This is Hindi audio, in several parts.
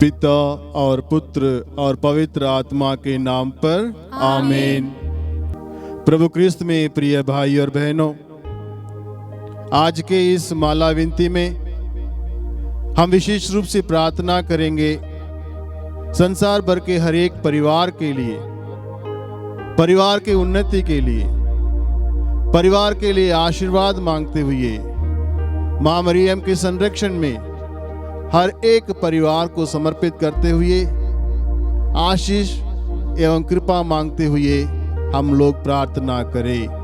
पिता और पुत्र और पवित्र आत्मा के नाम पर आमीन। प्रभु क्रिस्त में प्रिय भाई और बहनों, आज के इस माला विनती में हम विशेष रूप से प्रार्थना करेंगे संसार भर के हर एक परिवार के लिए, परिवार के उन्नति के लिए, परिवार के लिए आशीर्वाद मांगते हुए मां मरियम के संरक्षण में हर एक परिवार को समर्पित करते हुए आशीष एवं कृपा मांगते हुए हम लोग प्रार्थना करें।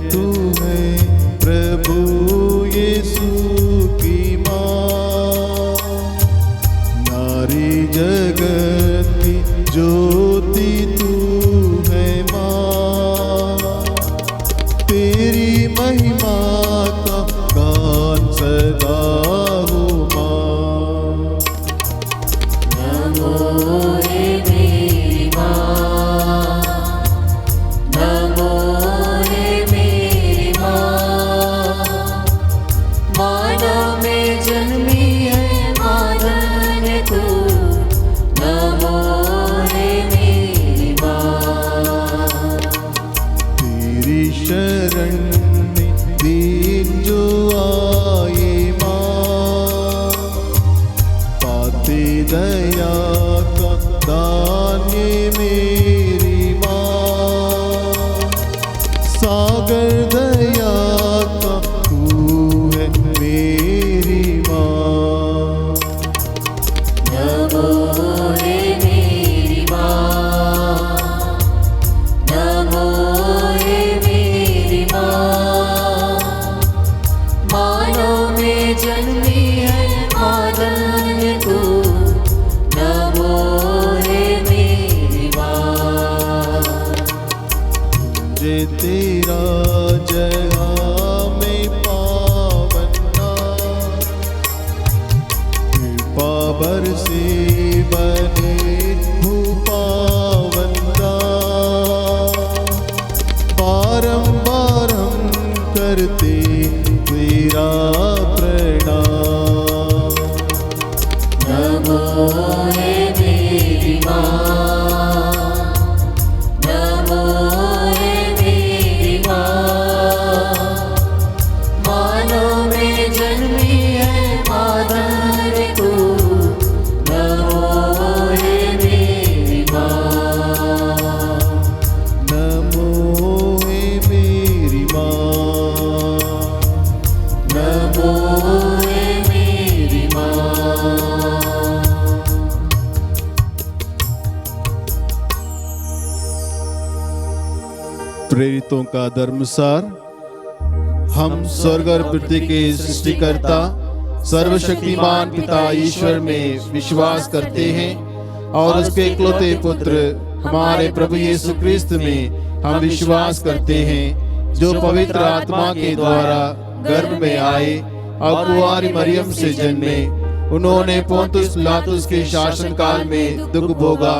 तू है प्रभु यीशु की माँ, नारी जगत की ज्योति तू है माँ, तेरी महिमा का गान सदा हो माँ। नमो रे मेरी माँ, नमो शरण में दीन जो आए माँ, पाते दया का दान ये मेरी माँ, सागर दया का तू है मेरी माँ। नमो रे मेरी माँ, नमो जन्मी है मादन तू, नमो रे मेरी माँ। तुझे तेरा जहाँ में पावना, कृपा बरसे बने भूपावंदा, बारंबार हम करते तेरा प्रणाम। नमो रे मेरी माँ, नमो रे मेरी माँ, मानो में जन्मी है माधर तू, नमो रे मेरी माँ, नमो रे मेरी माँ, नमो रे मेरी माँ। प्रेरितों का धर्मसार। हम स्वर्ग और पृथ्वी के सृष्टिकर्ता सर्वशक्तिमान पिता ईश्वर में विश्वास करते हैं और उसके इकलौते पुत्र हमारे प्रभु यीशु क्रिस्त में हम विश्वास करते हैं, जो पवित्र आत्मा के द्वारा गर्भ में आए और कुंवारी मरियम से जन्मे। उन्होंने पोंतुस पिलातुस के शासन काल में दुख भोगा,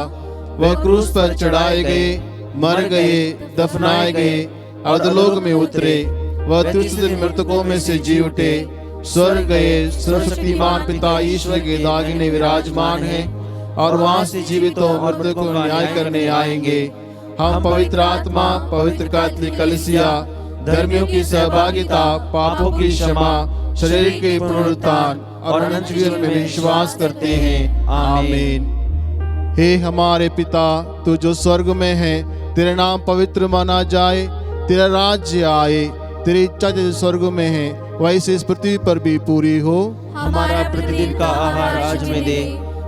वह क्रूस पर चढ़ाए गए, मर गए, दफनाए गए, अधोलोक में उतरे, वह तीसरे दिन मृतकों में से जी उठे, स्वर्ग गए, सर्वशक्तिमान पिता ईश्वर के दाहिने विराजमान हैं और वहां से जीवितों और मृतकों को न्याय करने आएंगे। हम पवित्र आत्मा, पवित्र कैथोलिक कलीसिया, धर्मियों की सहभागिता, पापों की क्षमा, शरीर के पुनरुत्थान और अनंत जीवन में विश्वास करते हैं। आमीन। हे हमारे पिता, तू जो स्वर्ग में है, तेरा नाम पवित्र माना जाए, तेरा राज्य आए, तेरी इच्छा जैसे स्वर्ग में है वैसे इस पृथ्वी पर भी पूरी हो। हमारा प्रतिदिन का आहार आज में दे,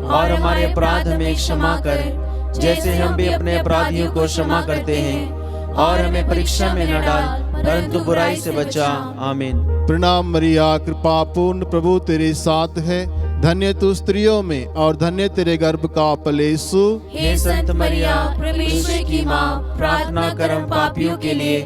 और हमारे अपराध हमें क्षमा कर, जैसे हम भी अपने अपराधियों को क्षमा करते हैं, और हमें परीक्षा में न डाल, परंतु बुराई से बचा। आमीन। प्रणाम मरिया, कृपा पूर्ण, प्रभु तेरे साथ है, धन्य तू स्त्रियों में और धन्य तेरे गर्भ का फल यीशु। हे संत मरिया, परमेश्वर की माँ, प्रार्थना कर हम पापियों के लिए,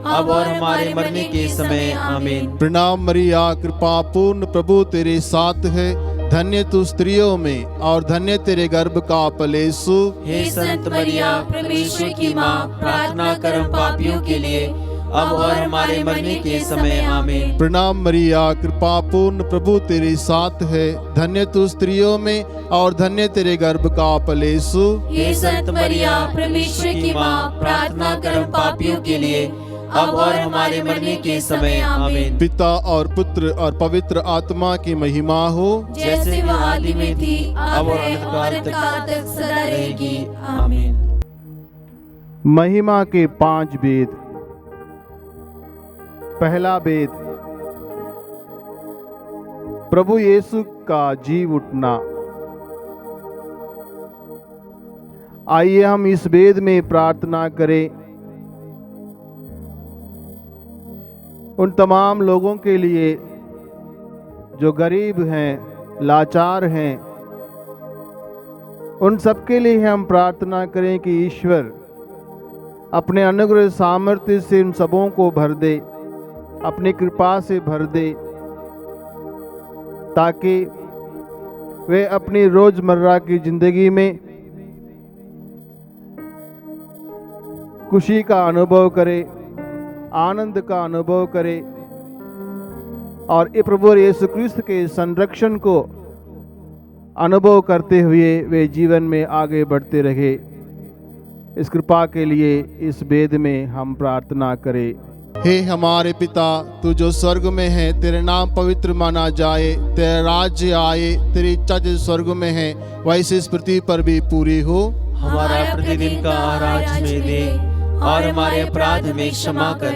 अब और हमारे मरने के समय। आमीन। प्रणाम मरिया, कृपा पूर्ण, प्रभु तेरे साथ है, धन्य तू स्त्रियों में और धन्य तेरे गर्भ का फल यीशु। हे संत मरिया, परमेश्वर की माँ, प्रार्थना कर हम पापियों के लिए, अब और हमारे मरने के समय। आमीन। प्रणाम मरिया, कृपा पूर्ण, प्रभु तेरे साथ है, धन्य तू स्त्रियों में और धन्य तेरे गर्भ का फल यीशु। हे संत मरिया, परमेश्वर की माँ, प्रार्थना कर हम पापियों के लिए, अब और हमारे मरने के समय। आमीन। पिता और पुत्र और पवित्र आत्मा की महिमा हो, जैसे वह आदि में थी, अब और अनंत काल तक सदा रहेगी। आमीन। महिमा के 5 वेद। पहला वेद, प्रभु यीशु का जी उठना। आइए हम इस वेद में प्रार्थना करें उन तमाम लोगों के लिए जो गरीब हैं, लाचार हैं, उन सबके लिए हम प्रार्थना करें कि ईश्वर अपने अनुग्रह सामर्थ्य से उन सबों को भर दे, अपनी कृपा से भर दे, ताकि वे अपनी रोजमर्रा की जिंदगी में खुशी का अनुभव करें, आनंद का अनुभव करें, और ये प्रभु यीशु क्रिस्त के संरक्षण को अनुभव करते हुए वे जीवन में आगे बढ़ते रहे। इस कृपा के लिए इस वेद में हम प्रार्थना करें। हे हमारे पिता, तू जो स्वर्ग में है, तेरे नाम पवित्र माना जाए, तेरा राज्य आए, तेरी इच्छा जैसे स्वर्ग में है वैसे इस पृथ्वी पर भी पूरी हो। हमारा प्रतिदिन का आहार आज में दे, और हमारे अपराध हमें क्षमा कर,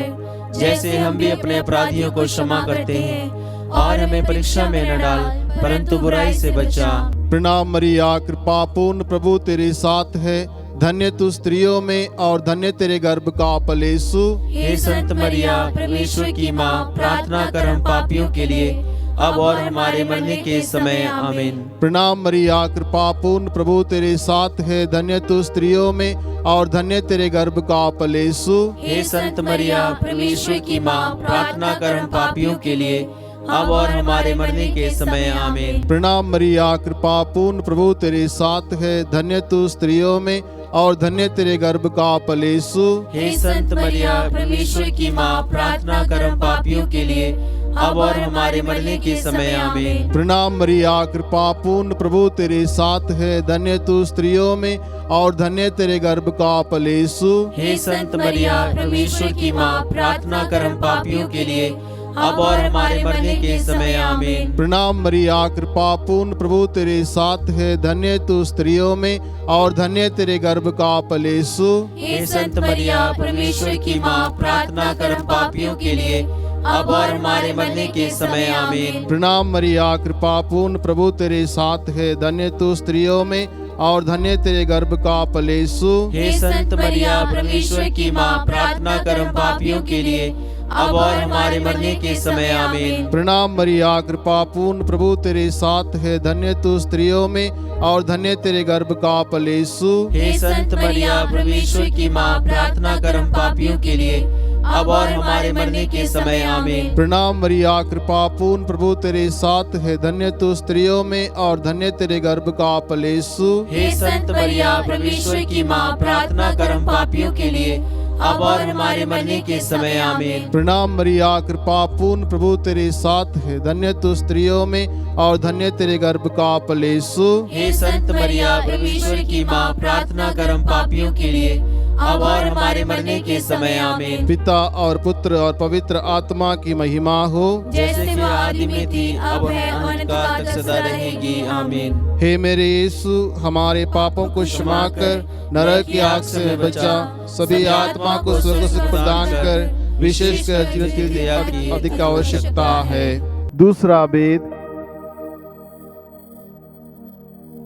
जैसे हम भी अपने अपराधियों को क्षमा करते हैं, और हमें परीक्षा में न डाल, परंतु बुराई से बचा। प्रणाम मरिया, कृपा पूर्ण, प्रभु तेरे साथ है, धन्य तू स्त्रियों में और धन्य तेरे गर्भ का फल यीशु। हे संत मरिया, परमेश्वर की माँ, प्रार्थना कर हम पापियों के लिए, अब और हमारे मरने के समय। आमीन। प्रणाम मरिया, कृपा पूर्ण, प्रभु तेरे साथ है, धन्य तू स्त्रियों में और धन्य तेरे गर्भ का फल यीशु। हे संत मरिया, परमेश्वर की माँ, प्रार्थना कर हम पापियों के लिए, अब और हमारे मरने के समय। आमीन। प्रणाम मरिया, कृपा पूर्ण, प्रभु तेरे साथ है, धन्य तू स्त्रियों में और धन्य तेरे गर्भ का फल यीशु। हे संत मरिया, परमेश्वर की माँ, प्रार्थना कर हम पापियों के लिए, अब और हमारे मरने के समय। आमीन। प्रणाम मरिया, कृपा पूर्ण, प्रभु तेरे साथ है, धन्य तू स्त्रियों में और धन्य तेरे गर्भ का फल यीशु। हे संत मरिया, परमेश्वर की माँ, प्रार्थना कर हम पापियों के लिए, अब और हमारे मरने के समय। आमीन। प्रणाम मरिया, कृपा पूर्ण, प्रभु तेरे साथ है, धन्य तू स्त्रियों में और धन्य तेरे गर्भ का फल यीशु। हे संत मरिया, परमेश्वर की माँ, प्रार्थना कर हम पापियों के लिए, अब और हमारे मरने के समय। आमीन। प्रणाम मरिया, कृपा पूर्ण, प्रभु तेरे साथ है, धन्य तू स्त्रियों में और धन्य तेरे गर्भ का फल यीशु। हे संत मरिया, परमेश्वर की माँ, प्रार्थना कर हम पापियों के लिए, अब और हमारे मरने के समय। आमीन। प्रणाम मरिया, कृपा पूर्ण, प्रभु तेरे साथ है, धन्य तू स्त्रियों में और धन्य तेरे गर्भ का फल यीशु। हे संत मरिया, परमेश्वर की माँ, प्रार्थना कर हम पापियों के लिए, अब और हमारे मरने के समय। आमीन। प्रणाम मरिया, कृपा पूर्ण, प्रभु तेरे साथ है, धन्य तू स्त्रियों में और धन्य तेरे गर्भ का फल यीशु। हे संत मरिया, परमेश्वर की माँ, प्रार्थना कर हम पापियों के लिए, अब और हमारे मरने के समय। आमीन। प्रणाम मरिया, कृपा पूर्ण, प्रभु तेरे साथ है, धन्य तू स्त्रियों में और धन्य तेरे गर्भ का फल यीशु। हे संत मरिया, परमेश्वर की माँ, प्रार्थना कर हम पापियों के लिए, अब और हमारे मरने के समय आमीन। पिता और पुत्र और पवित्र आत्मा की महिमा हो, जैसे कि आदि में थी, अब है, अनंत काल तक सदा रहेगी। आमीन। हे मेरे यीशु, हमारे पापों को क्षमा कर नरक की आग से बचा, सभी आत्मा को स्वर्ग सुख प्रदान कर, विशेषकर जीवन की दया की अधिक आवश्यकता है। दूसरा वेद,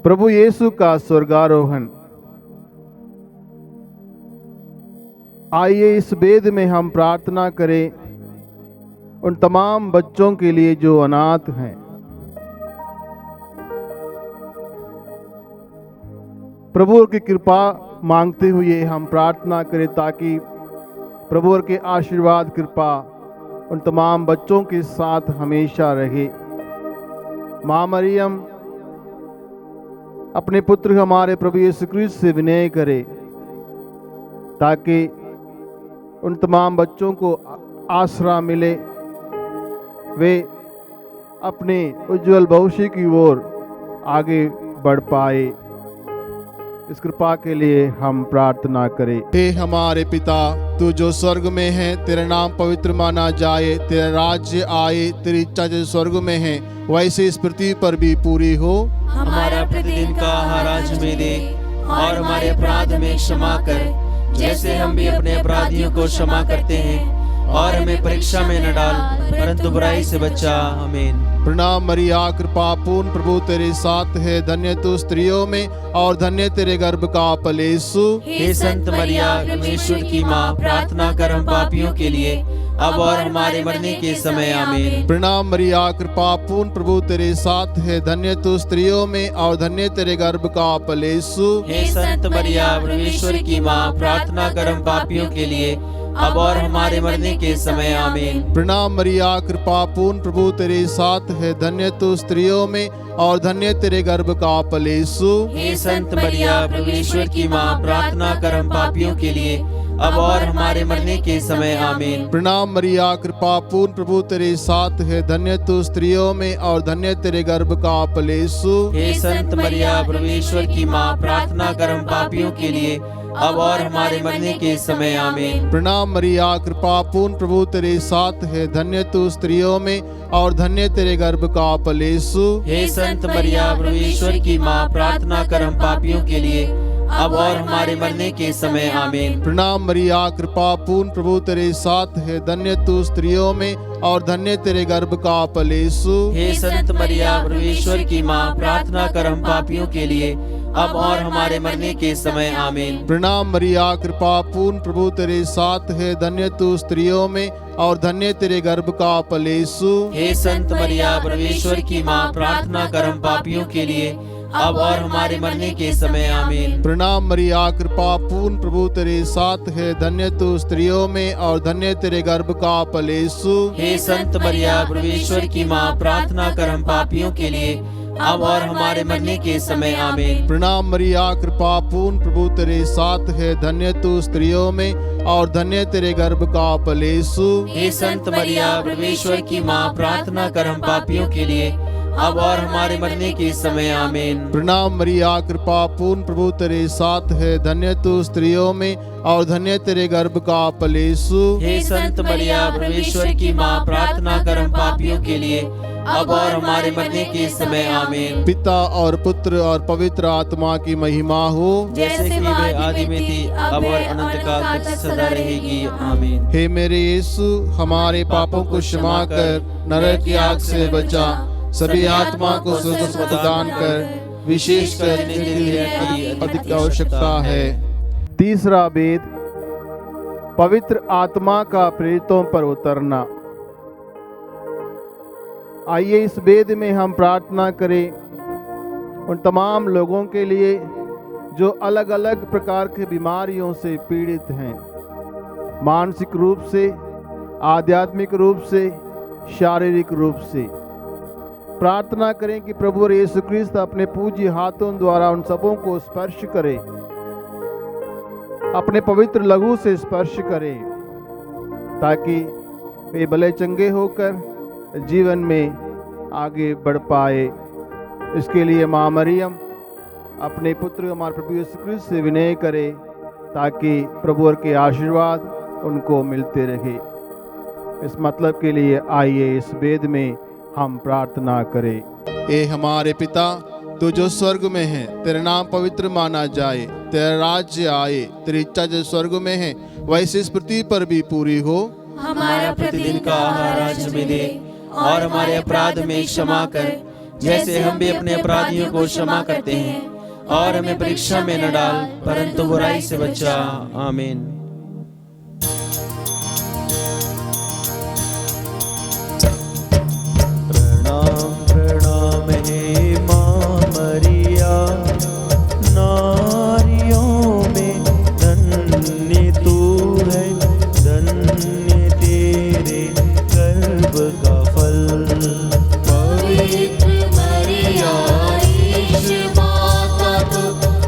प्रभु यीशु का स्वर्गारोहण। आइए इस वेद में हम प्रार्थना करें उन तमाम बच्चों के लिए जो अनाथ हैं। प्रभु की कृपा मांगते हुए हम प्रार्थना करें ताकि प्रभु के आशीर्वाद कृपा उन तमाम बच्चों के साथ हमेशा रहे। माँ मरियम अपने पुत्र हमारे प्रभु यीशु क्रिस्त से विनय करे ताकि उन तमाम बच्चों को आसरा मिले, वे अपने उज्जवल भविष्य की ओर आगे बढ़ पाए। इस कृपा के लिए हम प्रार्थना करें। हे हमारे पिता, तू जो स्वर्ग में है, तेरा नाम पवित्र माना जाए, तेरा राज्य आए, तेरी इच्छा जो स्वर्ग में है वैसे इस पृथ्वी पर भी पूरी हो। हमारा प्रतिदिन का आहार आज हमें दे, और हमारे अपराध में क्षमा कर, जैसे हम भी अपने अपराधियों को क्षमा करते हैं, और हमें परीक्षा में न डाल, परंतु बुराई से बचा। आमीन। प्रणाम मरिया, कृपा पूर्ण प्रभु तेरे साथ है, धन्य तू स्त्रियों में और धन्य तेरे गर्भ का फल यीशु। हे संत मरिया, परमेश्वर की माँ, प्रार्थना कर हम पापियों के लिए, अब और हमारे मरने के समय। आमीन। प्रणाम मरिया, कृपा पूर्ण प्रभु तेरे साथ है, धन्य तू स्त्रियों में और धन्य तेरे गर्भ का फल यीशु। हे संत मरिया, परमेश्वर की माँ, प्रार्थना कर हम पापियों के लिए, अब और हमारे मरने के समय। आमीन। प्रणाम मरिया, कृपा पूर्ण प्रभु तेरे साथ है, धन्य तू स्त्रियों में और धन्य तेरे गर्भ का फल यीशु। हे संत मरिया, परमेश्वर की माँ, प्रार्थना कर हम पापियों के लिए, अब और हमारे मरने के समय। आमीन। प्रणाम मरिया, कृपा पूर्ण प्रभु तेरे साथ है, धन्य तू स्त्रियों में और धन्य तेरे गर्भ का फल यीशु। हे संत मरिया, परमेश्वर की माँ, प्रार्थना कर हम पापियों के लिए, अब और हमारे मरने के समय। आमीन। प्रणाम मरिया, कृपा पूर्ण प्रभु तेरे साथ है, धन्य तू स्त्रियों में और धन्य तेरे गर्भ का फल यीशु। हे संत मरिया, परमेश्वर की माँ, प्रार्थना कर हम पापियों के लिए, अब और हमारे मरने के समय। आमीन। प्रणाम मरिया, कृपा पूर्ण प्रभु तेरे साथ है, धन्य तू स्त्रियों में और धन्य तेरे गर्भ का फल यीशु। हे संत मरिया, परमेश्वर की माँ, प्रार्थना कर हम पापियों के लिए, अब और हमारे मरने के समय। आमीन। प्रणाम मरिया, कृपा पूर्ण प्रभु तेरे साथ है, धन्य तू स्त्रियों में और धन्य तेरे गर्भ का फल यीशु। हे संत मरिया, परमेश्वर की माँ, प्रार्थना कर हम पापियों के लिए, अब और हमारे मरने के समय। आमीन। प्रणाम मरिया, कृपा पूर्ण प्रभु तेरे साथ है, धन्य तू स्त्रियों में और धन्य तेरे गर्भ का फल यीशु। हे संत मरिया, परमेश्वर की माँ, प्रार्थना कर हम पापियों के लिए, अब और हमारे मरने के समय। आमीन। प्रणाम मरिया, कृपा पूर्ण प्रभु तेरे साथ है, धन्य तू स्त्रियों में और धन्य तेरे गर्भ का फल यीशु। हे संत मरिया, परमेश्वर की माँ, प्रार्थना कर हम पापियों के लिए, अब और हमारे मरने के समय। आमीन। प्रणाम मरिया, कृपा पूर्ण प्रभु तेरे साथ है, धन्य तू स्त्रियों में और धन्य तेरे गर्भ का फल यीशु। हे संत मरिया, परमेश्वर की माँ, प्रार्थना कर हम पापियों के लिए, अब और हमारे मरने के समय। आमीन। पिता और पुत्र और पवित्र आत्मा की महिमा हो, जैसे कि वे आदि में थी, अब और अनंत काल तक सदा रहेगी। आमीन। हे मेरे यीशु, हमारे पापों को क्षमा कर नरक की आग से बचा, सभी आत्मा को स्वर्ग सुख प्रदान कर, विशेषकर की अधिक आवश्यकता है। तीसरा वेद, पवित्र आत्मा का प्रेरितों पर उतरना। आइए इस वेद में हम प्रार्थना करें उन तमाम लोगों के लिए जो अलग अलग प्रकार के बीमारियों से पीड़ित हैं, मानसिक रूप से, आध्यात्मिक रूप से, शारीरिक रूप से। प्रार्थना करें कि प्रभु यीशु ख्रिस्त अपने पूज्य हाथों द्वारा उन सबों को स्पर्श करे, अपने पवित्र लहू से स्पर्श करे, ताकि वे भले चंगे होकर जीवन में आगे बढ़ पाए। इसके लिए माँ मरियम अपने पुत्र हमारे प्रभु यीशु ख्रिस्त से विनय करे ताकि प्रभु के आशीर्वाद उनको मिलते रहे। इस मतलब के लिए आइए इस वेद में हम प्रार्थना करें। ए हमारे पिता, तू जो स्वर्ग में है, तेरा नाम पवित्र माना जाए, तेरा राज्य आए, तेरी इच्छा जो स्वर्ग में है वैसे इस पृथ्वी पर भी पूरी हो। हमारा प्रतिदिन का आहार आज हमें दे, और हमारे अपराध में क्षमा कर, जैसे हम भी अपने अपराधियों को क्षमा करते हैं, और हमें परीक्षा में न डाल, परंतु बुराई से बचा। आमीन। प्रणाम प्रणाम हे माँ मरिया, नारियों में धन्य तू है, धन्य तेरे गर्भ का फल। पवित्र मरिया ईश माता तू,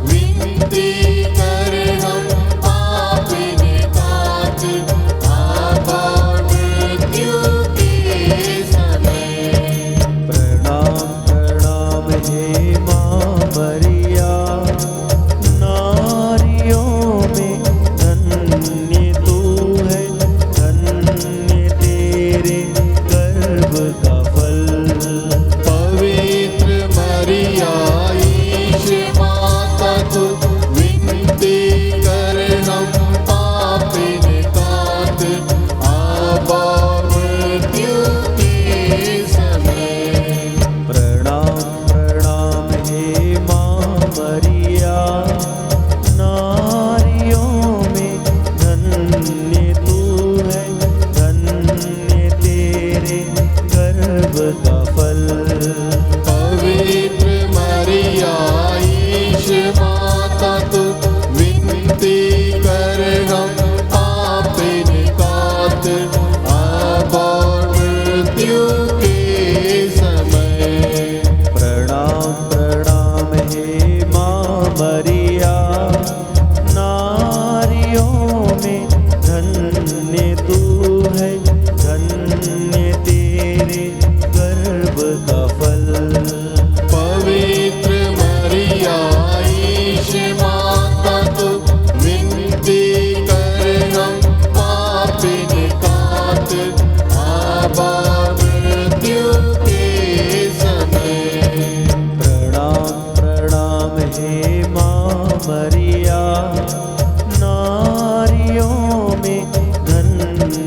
विनती कर हम पापिन तात, आबा मृत्यु के समय। प्रणाम प्रणाम हे माँ मरिया, नारियों में धन्य तू है, धन्य तेरे गर्भ का फल। पवित्र मरिया ईश माता तू, विनती कर हम पापिन तात, आबा मृत्यु के समय। प्रणाम प्रणाम हे माँ मरिया, नारियों में धन्य तू है, धन्य तेरे गर्भ का फल। पवित्र मरिया ईश माता तू, विनती कर हम पापिन तात, आबा मृत्यु के समय। प्रणाम प्रणाम हे माँ मरिया, नारियों में धन्य तू है, धन्य तेरे गर्भ का फल। पवित्र मरिया ईश माता तू, विनती कर हम पापिन तात, आबा मृत्यु के समय। प्रणाम प्रणाम हे माँ मरिया, नारियों में धन्य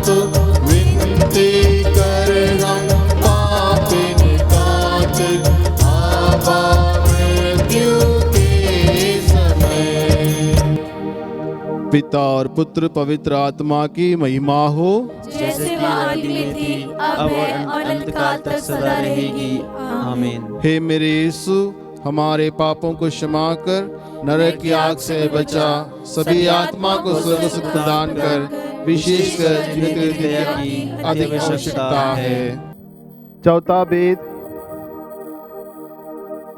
तू विनती कर हम पापिन खातिर आबा मृत्यु के समय। पिता और पुत्र पवित्र आत्मा की महिमा हो, जैसे कि आदि में थी, अब और अनंत काल तक सदा रहेगी। आमीन। हे मेरे यीशु, हमारे पापों को क्षमा कर, नरक की आग से बचा, सभी आत्मा को स्वर्ग सुख प्रदान कर, विशेषकर जिन्हें तेरी दया की अधिक आवश्यकता है। चौथा वेद,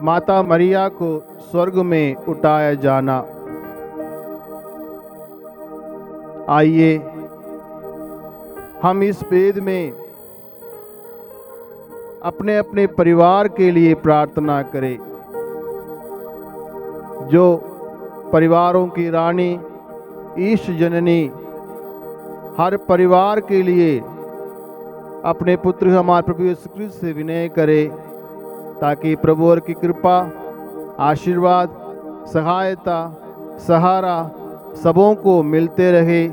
माता मरिया को स्वर्ग में उठाया जाना। आइए हम इस वेद में अपने अपने परिवार के लिए प्रार्थना करें। जो परिवारों की रानी ईश जननी हर परिवार के लिए अपने पुत्र हमारे प्रभु यीशु क्रिस्त से विनय करे, ताकि प्रभु और की कृपा, आशीर्वाद, सहायता, सहारा सबों को मिलते रहे,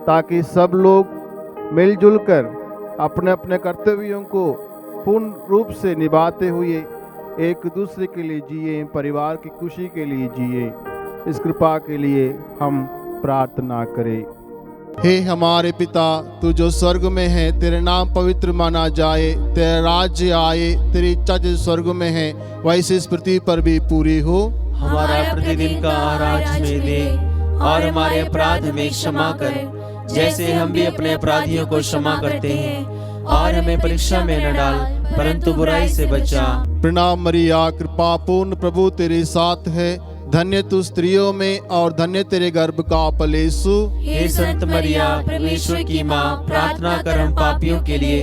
ताकि सब लोग मिलजुल कर अपने अपने कर्तव्यों को पूर्ण रूप से निभाते हुए एक दूसरे के लिए जिए, परिवार की खुशी के लिए जिए। इस कृपा के लिए हम प्रार्थना करें। हे हमारे पिता, तू जो स्वर्ग में है, तेरे नाम पवित्र माना जाए, तेरा राज्य आए, तेरी इच्छा जो स्वर्ग में है वैसे इस पृथ्वी पर भी पूरी हो। हमारा प्रतिदिन का आहार आज हमें दे, और हमारे अपराध हमें क्षमा कर, जैसे हम भी अपने अपराधियों को क्षमा करते हैं, और हमें परीक्षा में न डाल, परंतु बुराई से बचा। प्रणाम मरिया, कृपा पूर्ण प्रभु तेरे साथ है, धन्य तू स्त्रियों में और धन्य तेरे गर्भ का फल यीशु। हे संत मरिया, परमेश्वर की माँ, प्रार्थना कर हम पापियों के लिए,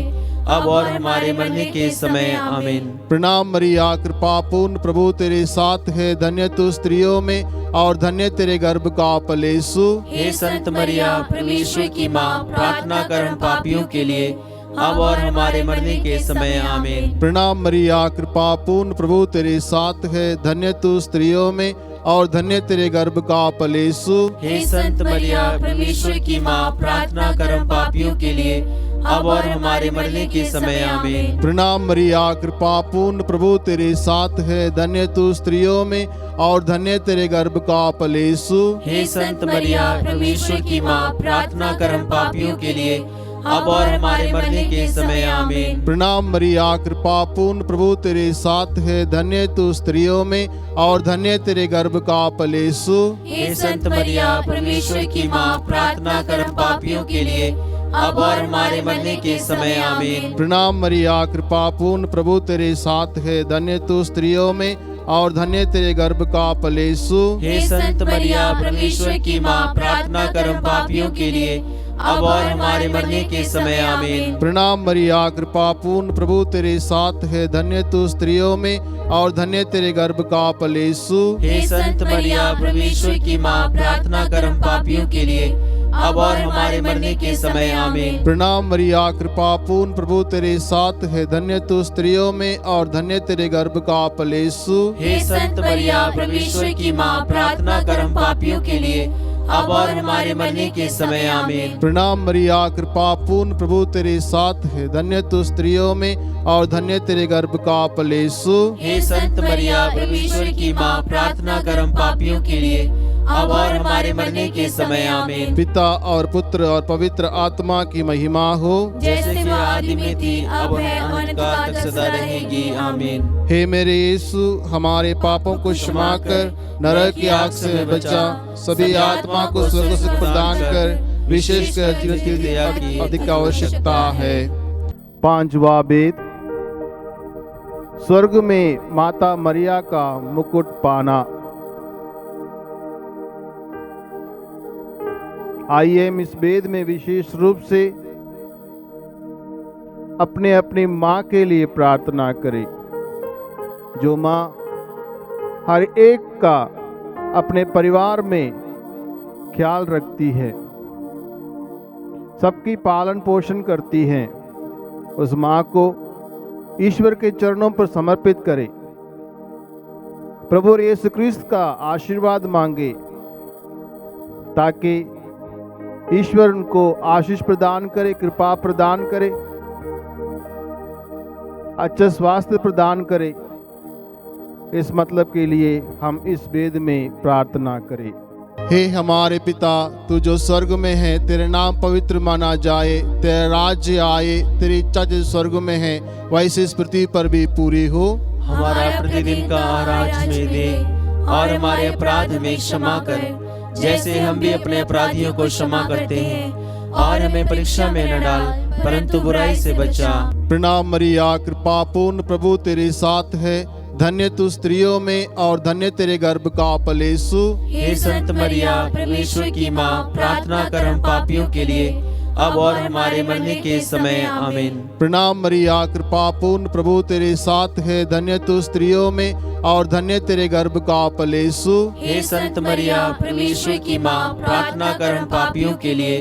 अब और हमारे मरने के समय। आमीन। प्रणाम मरिया, कृपा पूर्ण प्रभु तेरे साथ है, धन्य तू स्त्रियों में और धन्य तेरे गर्भ का फल यीशु। हे संत मरिया, परमेश्वर की माँ, प्रार्थना कर हम पापियों के लिए, अब और हमारे मरने के समय। आमीन। प्रणाम मरिया, कृपा पूर्ण प्रभु तेरे साथ है, धन्य तू स्त्रियों में और धन्य तेरे गर्भ का फल यीशु। हे संत मरिया, परमेश्वर की माँ, प्रार्थना कर हम पापियों के लिए, अब और हमारे मरने के समय। आमीन। प्रणाम मरिया, कृपा पूर्ण प्रभु तेरे साथ है, धन्य तू स्त्रियों में और धन्य तेरे गर्भ का फल यीशु। हे संत मरिया, परमेश्वर की माँ, प्रार्थना कर हम पापियों के लिए, अब और हमारे मरने के समय। आमीन। प्रणाम मरिया, कृपा पूर्ण प्रभु तेरे साथ है, धन्य तू स्त्रियों में और धन्य तेरे गर्भ का फल यीशु। हे संत मरिया, परमेश्वर की माँ, प्रार्थना कर हम पापियों के लिए, अब और हमारे मरने के समय। आमीन। प्रणाम मरिया, कृपा पूर्ण प्रभु तेरे साथ है, धन्य तू स्त्रियों में और धन्य तेरे गर्भ का फल यीशु। हे संत मरिया, परमेश्वर की माँ, प्रार्थना कर हम पापियों के लिए, अब और हमारे मरने के समय। आमीन। प्रणाम मरिया, कृपा पूर्ण प्रभु तेरे साथ है, धन्य तू स्त्रियों में और धन्य तेरे गर्भ का फल यीशु। हे संत मरिया, परमेश्वर की माँ, प्रार्थना कर हम पापियों के लिए, अब और हमारे मरने के समय। आमीन। प्रणाम मरिया, कृपा पूर्ण प्रभु तेरे साथ है, धन्य तू स्त्रियों में और धन्य तेरे गर्भ का फल यीशु। हे संत मरिया, परमेश्वर की माँ, प्रार्थना कर हम पापियों के लिए, अब और हमारे मरने के समय। आमीन। प्रणाम मरिया, कृपा पूर्ण प्रभु तेरे साथ है, धन्य तू स्त्रियों में और धन्य तेरे गर्भ का फल यीशु। हे संत मरिया, परमेश्वर की माँ, प्रार्थना कर हम पापियों के लिए, अब और हमारे मरने के समय। आमीन। पिता और पुत्र और पवित्र आत्मा की महिमा हो, जैसे कि आदि में थी, अब है, अनंत काल तक सदा रहेगी। आमीन। हे मेरे यीशु, हमारे पापों को क्षमा कर, नरक की आग से बचा, सभी आत्मा को स्वर्ग सुख प्रदान कर, विशेषकर जिन्हें तेरी दया की अधिक आवश्यकता है। पांचवा वेद, स्वर्ग में माता मरिया का मुकुट पाना। आइए हम इस वेद में विशेष रूप से अपने अपनी माँ के लिए प्रार्थना करें, जो माँ हर एक का अपने परिवार में ख्याल रखती है, सबकी पालन पोषण करती हैं। उस माँ को ईश्वर के चरणों पर समर्पित करें, प्रभु यीशु क्रिस्त का आशीर्वाद मांगे, ताकि ईश्वर उनको आशीष प्रदान करे, कृपा प्रदान करे, अच्छा स्वास्थ्य प्रदान करे। इस मतलब के लिए हम इस वेद में प्रार्थना करें। हे हमारे पिता, तू जो स्वर्ग में है, तेरे नाम पवित्र माना जाए, तेरा राज्य आए, तेरी इच्छा जो स्वर्ग में है वैसे इस पृथ्वी पर भी पूरी हो। हमारा प्रतिदिन का आहार आज हमें दे, और हमारे अपराध हमें क्षमा कर, जैसे हम भी अपने अपराधियों को क्षमा करते हैं, और हमें परीक्षा में न डाल, परंतु बुराई से बचा। प्रणाम मरिया, कृपा पूर्ण प्रभु तेरे साथ है, धन्य तू स्त्रियों में और धन्य तेरे गर्भ का फल यीशु। हे संत मरिया, परमेश्वर की माँ, प्रार्थना कर हम पापियों के लिए, अब और हमारे मरने के समय। आमीन। प्रणाम मरिया, कृपा पूर्ण प्रभु तेरे साथ है, धन्य तू स्त्रियों में और धन्य तेरे गर्भ का फल यीशु। हे संत मरिया, परमेश्वर की माँ, प्रार्थना कर हम पापियों के लिए,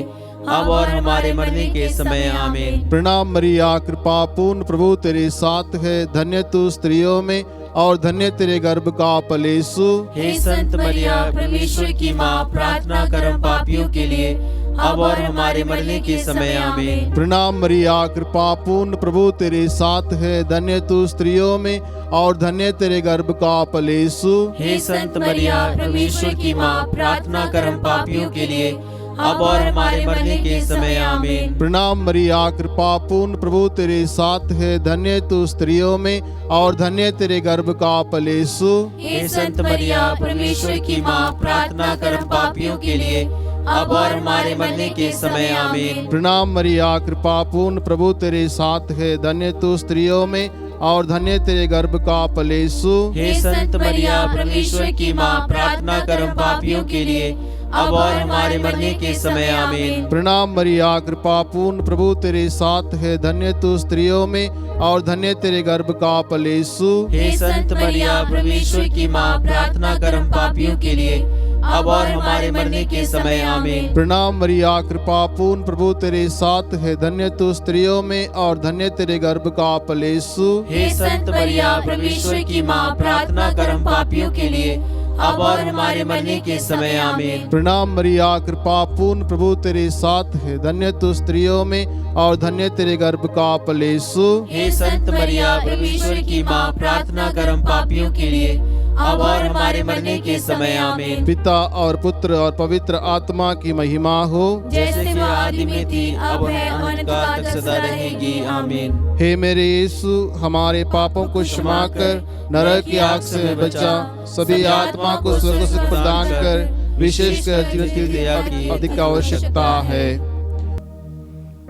अब और हमारे मरने के समय। आमीन। प्रणाम मरिया, कृपा पूर्ण प्रभु तेरे साथ है, धन्य तू स्त्रियों में और धन्य तेरे गर्भ का फल यीशु। हे संत मरिया, परमेश्वर की माँ, प्रार्थना कर हम पापियों के लिए, अब और हमारे मरने के समय। आमीन। प्रणाम मरिया, कृपा पूर्ण प्रभु तेरे साथ है, धन्य तू स्त्रियों में और धन्य तेरे गर्भ का फल यीशु। हे संत मरिया, परमेश्वर की माँ, प्रार्थना कर हम पापियों के लिए, अब और हमारे मरने के समय। आमीन। प्रणाम मरिया, कृपा पूर्ण प्रभु तेरे साथ है, धन्य तू स्त्रियों में और धन्य तेरे गर्भ का फल यीशु। हे संत मरिया, परमेश्वर की माँ, प्रार्थना कर हम पापियों के लिए, अब और हमारे मरने के समय। आमीन। प्रणाम मरिया, कृपा पूर्ण प्रभु तेरे साथ है, धन्य तू स्त्रियों में और धन्य तेरे गर्भ का फल यीशु। हे संत मरिया, परमेश्वर की माँ, प्रार्थना कर हम पापियों के लिए, अब और हमारे मरने के समय। आमीन। प्रणाम मरिया, कृपा पूर्ण प्रभु तेरे साथ है, धन्य तू स्त्रियों में और धन्य तेरे गर्भ का फल यीशु। हे संत मरिया, परमेश्वर की माँ, प्रार्थना कर हम पापियों के लिए, अब और हमारे मरने के समय। आमीन। प्रणाम मरिया, कृपा पूर्ण प्रभु तेरे साथ है, धन्य तू स्त्रियों में और धन्य तेरे गर्भ का फल यीशु। हे संत मरिया, परमेश्वर की माँ, प्रार्थना कर हम पापियों के लिए, अब और हमारे मरने के समय। आमीन। प्रणाम मरिया, कृपा पूर्ण प्रभु तेरे साथ है, धन्य तू स्त्रियों में और धन्य तेरे गर्भ का फल यीशु। हे संत मरिया, परमेश्वर की माँ, प्रार्थना कर हम पापियों के लिए, अब और हमारे मरने के समय। आमीन। पिता और पुत्र और पवित्र आत्मा की महिमा हो, जैसे वह आदि में थी, अब है, अनंतकाल तक सदा रहेगी। आमीन। हे मेरे यीशु, हमारे पापों को क्षमा कर, नरक की आग से बचा, सभी आत्मा को स्वर्ग सुख प्रदान कर, विशेषकर जीवन की दया की अधिक आवश्यकता है।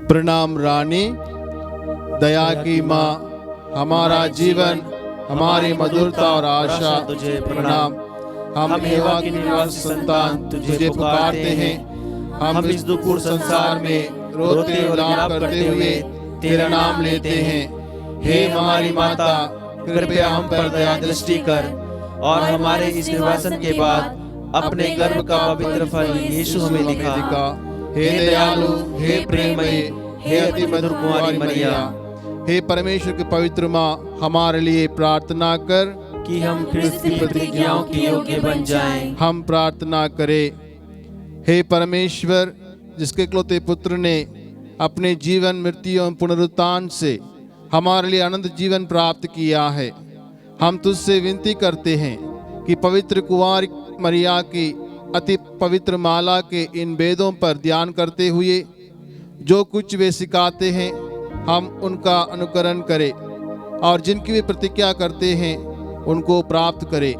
प्रणाम रानी, दया की माँ, हमारा जीवन, हमारी मधुरता और आशा तुझे प्रणाम। हम हेवा की निवासी संतान तुझे पुकारते हैं। हम इस दुखपूर्ण संसार में रोते और विलाप करते हुए तेरा नाम लेते हैं। हे हमारी माता, कृपया हम पर दया दृष्टि कर और हमारे इस निर्वासन के बाद अपने गर्भ का पवित्र फल यीशु हमें दिखा। हे दयालु, हे प्रेममयी, हे अति मधुर कुंवारी मरिया, हे परमेश्वर की पवित्र माँ, हमारे लिए प्रार्थना कर कि हम ख्रिस्त की प्रतिज्ञाओं के योग्य बन जाएं। हम प्रार्थना करें। हे परमेश्वर, जिसके इकलौते पुत्र ने अपने जीवन, मृत्यु एवं पुनरुत्थान से हमारे लिए अनंत जीवन प्राप्त किया है, हम तुझसे विनती करते हैं कि पवित्र कुंवारी मरिया की अति पवित्र माला के इन वेदों पर ध्यान करते हुए जो कुछ वे सिखाते हैं, हम उनका अनुकरण करें और जिनकी वे प्रतिज्ञा करते हैं उनको प्राप्त करें।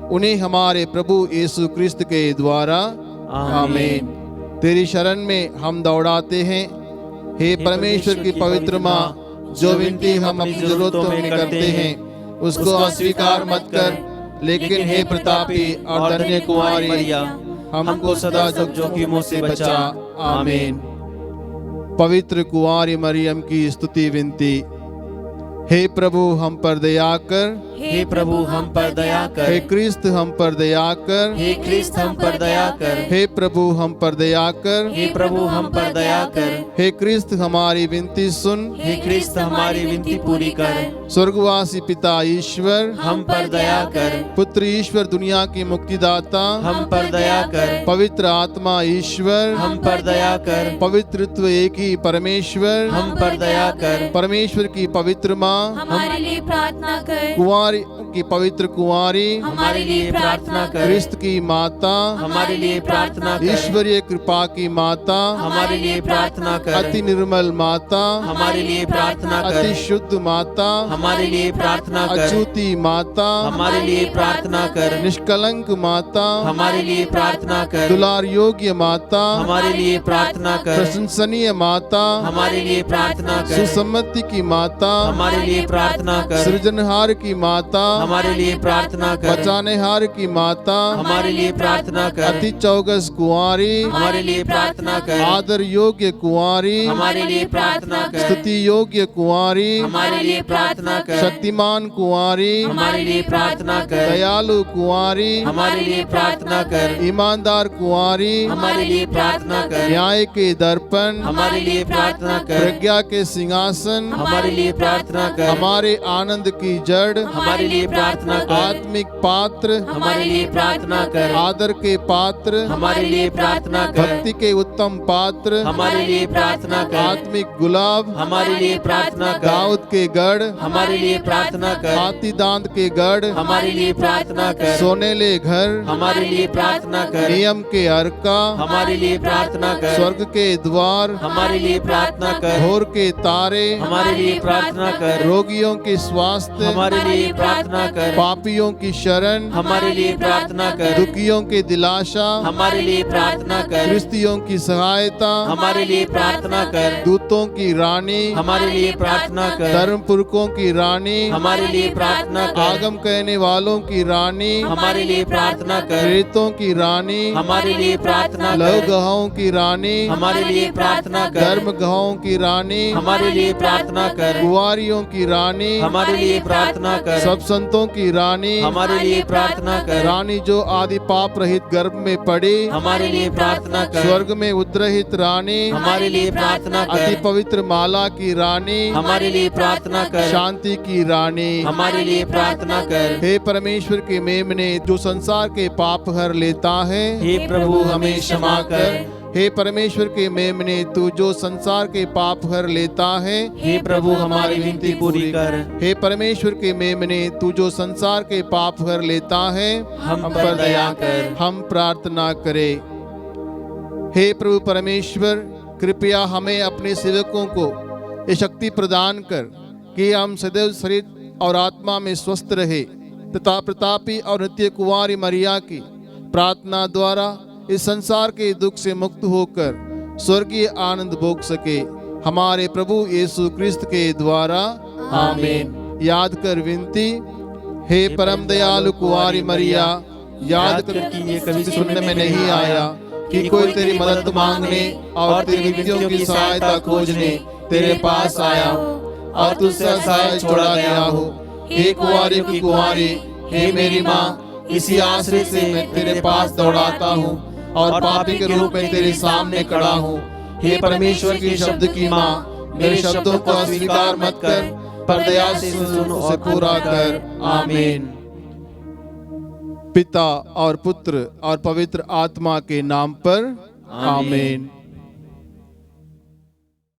उन्हें हमारे प्रभु यीशु क्रिस्त के द्वारा आमीन। तेरी शरण में हम दौड़ाते हैं। हे परमेश्वर की पवित्र माँ, जो विनती हम अपनी जरूरतों में करते हैं उसको अस्वीकार मत कर, लेकिन हे प्रतापी और धन्य कुंवारी मरिया, हमको सदा जोखिमों से बचा। आमीन। पवित्र कुंवारी मरियम की स्तुति विनती। हे प्रभु हम पर दया कर, हे प्रभु हम पर दया हे कर, क्रिस्त हम पर दया कर, हे क्रिस्त हम पर दया कर, हे प्रभु हम पर दया कर, हे प्रभु हम पर दया कर, हे क्रिस्त हमारी विनती सुन, हे क्रिस्त हमारी विनती पूरी कर, स्वर्गवासी पिता ईश्वर, हम पर दया कर, पुत्र ईश्वर दुनिया की मुक्तिदाता, हम पर दया कर, पवित्र आत्मा ईश्वर, हम पर दया कर, पवित्रत्व एक ही परमेश्वर, हम पर दया कर, परमेश्वर की पवित्र माँ, हमारे लिए प्रार्थना कर, कुंवारी की पवित्र कुंवारी, हमारे लिए प्रार्थना कर, क्रिस्त की माता, हमारे लिए प्रार्थना कर, ईश्वरीय कृपा की माता, हमारे लिए प्रार्थना कर, अति निर्मल माता, हमारे लिए प्रार्थना कर, अति शुद्ध माता, हमारे लिए प्रार्थना कर, अछूती माता, हमारे लिए प्रार्थना कर, निष्कलंक माता, हमारे लिए प्रार्थना कर, दुलार योग्य माता, हमारे लिए प्रार्थना कर, प्रशंसनीय माता, हमारे लिए प्रार्थना कर, सुसम्मति की माता, हमारे लिए प्रार्थना कर, सृजनहार की माता, हमारे लिए प्रार्थना कर, बचानेहार की माता, हमारे लिए प्रार्थना कर, अति चौगस कुंवारी, हमारे लिए प्रार्थना कर, आदर योग्य कुंवारी, हमारे लिए प्रार्थना कर, स्तुति योग्य कुंवारी, हमारे लिए प्रार्थना कर, शक्तिमान कुंवारी, हमारे लिए प्रार्थना कर, दयालु कुंवारी, हमारे लिए प्रार्थना कर, ईमानदार कुंवारी, हमारे लिए प्रार्थना कर, न्याय के दर्पण, हमारे लिए प्रार्थना कर, प्रज्ञा के सिंहासन, हमारे लिए प्रार्थना कर, हमारे आनंद की जड़, हमारे लिए प्रार्थना कर, आत्मिक पात्र, हमारे लिए प्रार्थना कर, आदर के पात्र, हमारे लिए प्रार्थना कर, भक्ति के उत्तम पात्र, हमारे लिए प्रार्थना कर, आत्मिक गुलाब, हमारे लिए प्रार्थना कर, दाऊद के गढ़, हमारे लिए प्रार्थना कर, हाथी दांत के गढ़, हमारे लिए प्रार्थना कर, सोनेले घर, हमारे लिए प्रार्थना कर, नियम के अर्का, हमारे लिए प्रार्थना कर, स्वर्ग के द्वार, हमारे लिए प्रार्थना कर, भोर के तारे, हमारे लिए प्रार्थना कर, रोगियों के स्वास्थ्य, हमारे लिए प्रार्थना कर, पापियों की शरण, हमारे लिए प्रार्थना कर, दुखियों के दिलाशा, हमारे लिए प्रार्थना कर, क्रिस्तियों की सहायता, हमारे लिए प्रार्थना कर, दूतों की रानी, हमारे लिए प्रार्थना कर, धर्म पुरखों की रानी, हमारे लिए प्रार्थना कर, आगम कहने वालों की रानी, हमारे लिए प्रार्थना कर, प्रेतों की रानी, हमारे लिए प्रार्थना लव कर, गहों की रानी, हमारे लिए प्रार्थना कर, धर्म गहों की रानी, हमारे लिए प्रार्थना कर, कुंवारियों की रानी, हमारे लिए प्रार्थना कर, सब संतों की रानी, हमारे लिए प्रार्थना कर, रानी जो आदि पाप रहित गर्भ में पड़ी, हमारे लिए प्रार्थना कर, स्वर्ग में उद्रहित रानी, हमारे लिए प्रार्थना अति कर, पवित्र माला की रानी, हमारे लिए प्रार्थना कर, शांति की रानी, हमारे लिए प्रार्थना कर, हे परमेश्वर के मेमने जो संसार के पाप हर लेता है, हे प्रभु हमें क्षमा कर, हे परमेश्वर के मेमने तू जो संसार के पाप हर लेता है, हे प्रभु हमारी विनती पूरी कर, हे परमेश्वर के मेमने तू जो संसार के पाप हर लेता है, हम पर दया कर, हम प्रार्थना करें। हे प्रभु परमेश्वर, कृपया हमें अपने सेवकों को ये शक्ति प्रदान कर कि हम सदैव शरीर और आत्मा में स्वस्थ रहे तथा प्रतापी और नित्य कुंवारी मरिया की प्रार्थना द्वारा इस संसार के दुख से मुक्त होकर स्वर्गीय आनंद भोग सके, हमारे प्रभु यीशु क्रिस्त के द्वारा आमीन। याद कर विनती, हे परम दयालु कुंवारी मरिया, याद कर कि ये कभी सुनने में नहीं आया कि कोई तेरी मदद मांगने और तेरी विनतियों की सहायता खोजने तेरे पास आया और तुझसे असहाय छोड़ा गया हो। हे कुंवारी की कुंवारी, हे मेरी माँ, इसी आश्रय से मैं तेरे पास दौड़ाता हूँ और पापी के रूप में तेरे सामने खड़ा हूँ। हे परमेश्वर के शब्द की माँ, मेरे शब्दों को अस्वीकार मत कर, पर दया से सुन उसे पूरा कर। आमीन। पिता और पुत्र और पवित्र आत्मा के नाम पर आमीन।